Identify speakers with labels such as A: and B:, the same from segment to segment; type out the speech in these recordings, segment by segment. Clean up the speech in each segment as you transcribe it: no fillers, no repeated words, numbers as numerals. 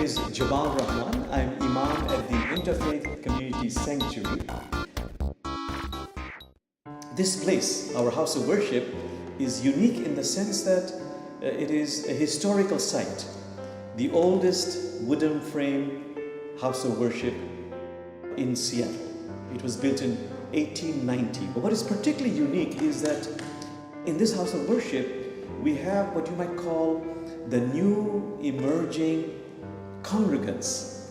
A: is Jamal Rahman. I'm Imam at the Interfaith Community Sanctuary. This place, our house of worship, is unique in the sense that it is a historical site. The oldest wooden frame house of worship in Seattle. It was built in 1890. But what is particularly unique is that in this house of worship, we have what you might call the new emerging congregants,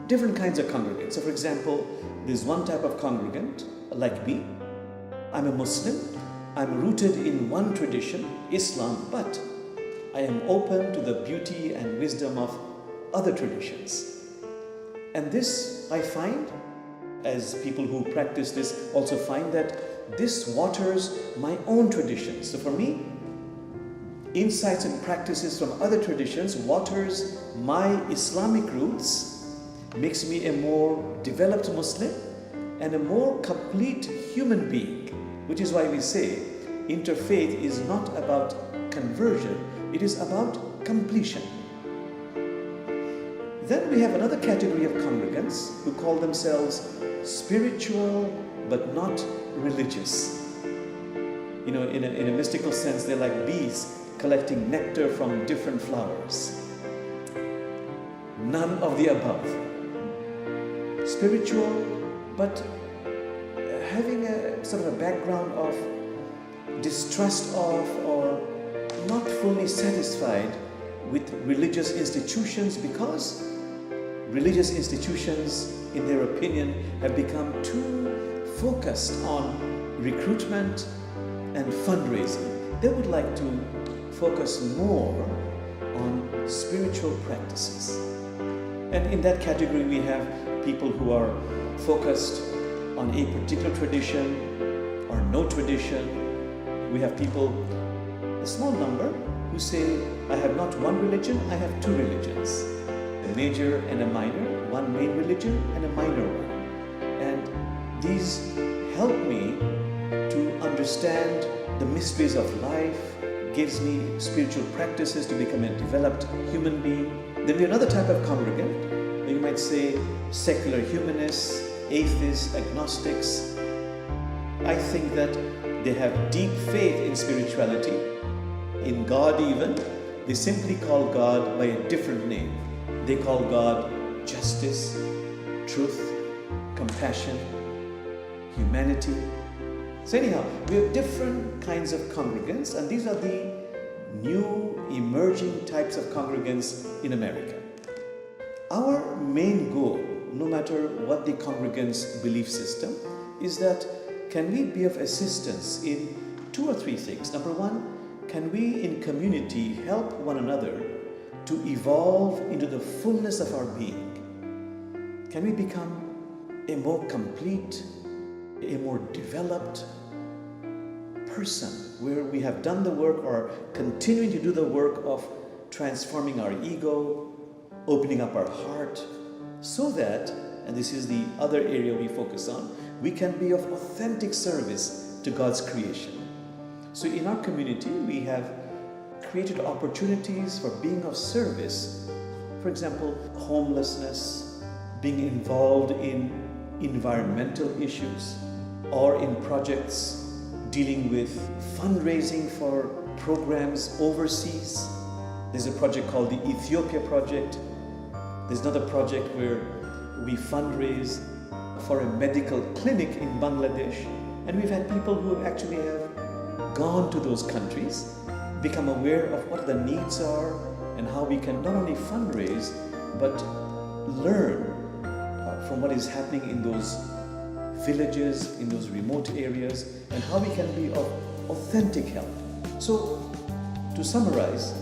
A: different kinds of congregants. So for example, there's one type of congregant like me. I'm a Muslim. I'm rooted in one tradition, Islam, but I am open to the beauty and wisdom of other traditions. And this, I find, as people who practice this also find, that this waters my own traditions. So for me, insights and practices from other traditions waters my Islamic roots, makes me a more developed Muslim and a more complete human being, which is why we say interfaith is not about conversion, it is about completion. Then we have another category of congregants who call themselves spiritual but not religious. You know, in a mystical sense, they're like bees collecting nectar from different flowers. None of the above. Spiritual, but having a sort of a background of distrust of or not fully satisfied with religious institutions, because religious institutions, in their opinion, have become too focused on recruitment and fundraising. They would like to focus more on spiritual practices. And in that category, we have people who are focused on a particular tradition or no tradition. We have people, a small number, who say, I have not one religion, I have two religions. A major and a minor, one main religion and a minor one. And these help me to understand the mysteries of life, gives me spiritual practices to become a developed human being. Then we have another type of congregant, you might say secular humanists, atheists, agnostics. I think that they have deep faith in spirituality, in God even. They simply call God by a different name. They call God justice, truth, compassion, humanity. So anyhow, we have different kinds of congregants, and these are the new emerging types of congregants in America. Our main goal, no matter what the congregant's belief system, is that can we be of assistance in two or three things. Number one, can we in community help one another to evolve into the fullness of our being? Can we become a more complete, a more developed person, where we have done the work or continuing to do the work of transforming our ego, opening up our heart, so that, and this is the other area we focus on, we can be of authentic service to God's creation. So in our community, we have created opportunities for being of service. For example, homelessness, being involved in environmental issues, or in projects dealing with fundraising for programs overseas. There's a project called the Ethiopia Project. There's another project where we fundraise for a medical clinic in Bangladesh. And we've had people who actually have gone to those countries, become aware of what the needs are and how we can not only fundraise, but learn from what is happening in those villages, in those remote areas, and how we can be of authentic help. So, to summarize,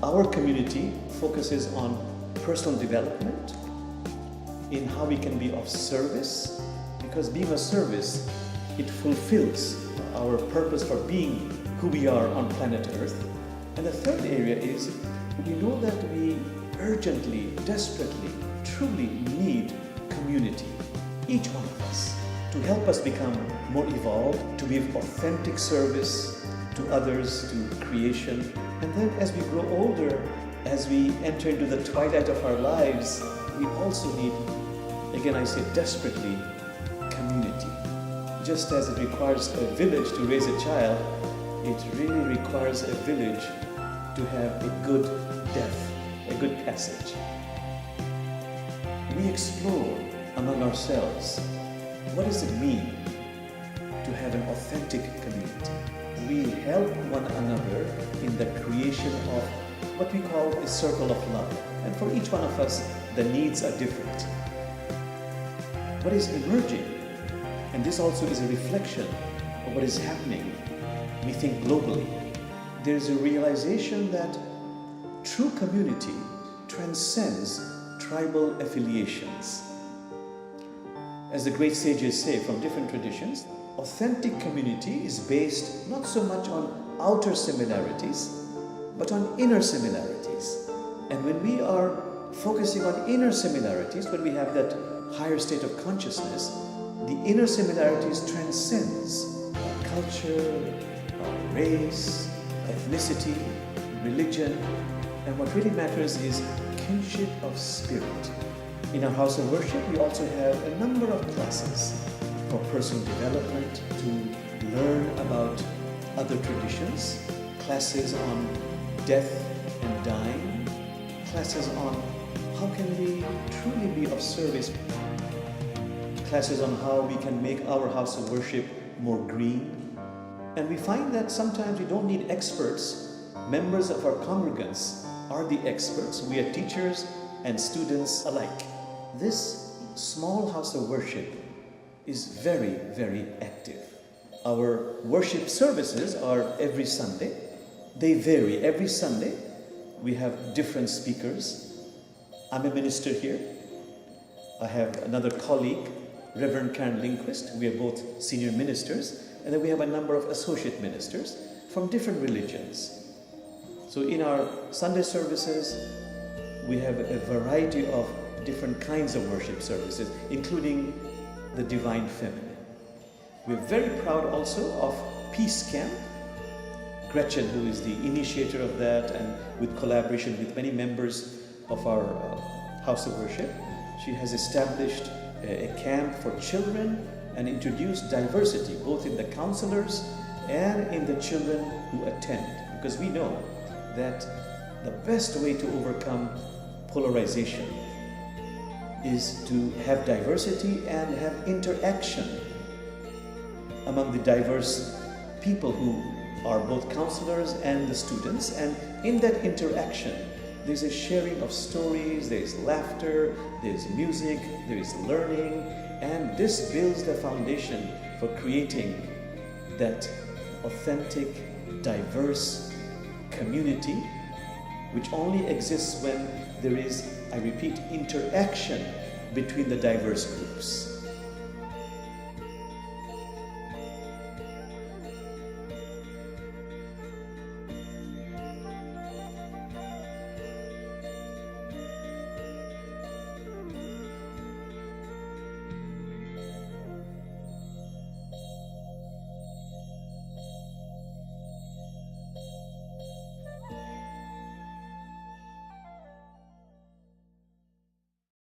A: our community focuses on personal development, in how we can be of service, because being of service, it fulfills our purpose for being who we are on planet Earth. And the third area is, we know that we urgently, desperately, truly need community, each one of us, to help us become more evolved, to be of authentic service to others, to creation. And then as we grow older, as we enter into the twilight of our lives, we also need, again I say desperately, community. Just as it requires a village to raise a child, it really requires a village to have a good death, a good passage. We explore among ourselves, what does it mean to have an authentic community? We help one another in the creation of what we call a circle of love. And for each one of us, the needs are different. What is emerging, and this also is a reflection of what is happening, we think globally, there is a realization that true community transcends tribal affiliations. As the great sages say from different traditions, authentic community is based not so much on outer similarities, but on inner similarities. And when we are focusing on inner similarities, when we have that higher state of consciousness, the inner similarities transcends our culture, our race, ethnicity, religion, and what really matters is kinship of spirit. In our house of worship, we also have a number of classes for personal development, to learn about other traditions, classes on death and dying, classes on how can we truly be of service, classes on how we can make our house of worship more green. And we find that sometimes we don't need experts. Members of our congregants are the experts. We are teachers and students alike. This small house of worship is very, very active. Our worship services are every Sunday. They vary. Every Sunday we have different speakers. I'm a minister here. I have another colleague, Reverend Karen Lindquist. We are both senior ministers. And then we have a number of associate ministers from different religions. So in our Sunday services, we have a variety of different kinds of worship services, including the Divine Feminine. We're very proud also of Peace Camp. Gretchen, who is the initiator of that, and with collaboration with many members of our house of worship, she has established a camp for children and introduced diversity, both in the counselors and in the children who attend. Because we know that the best way to overcome polarization is to have diversity and have interaction among the diverse people who are both counselors and the students. And in that interaction, there's a sharing of stories, there's laughter, there's music, there is learning, and this builds the foundation for creating that authentic, diverse community, which only exists when there is, I repeat, interaction between the diverse groups.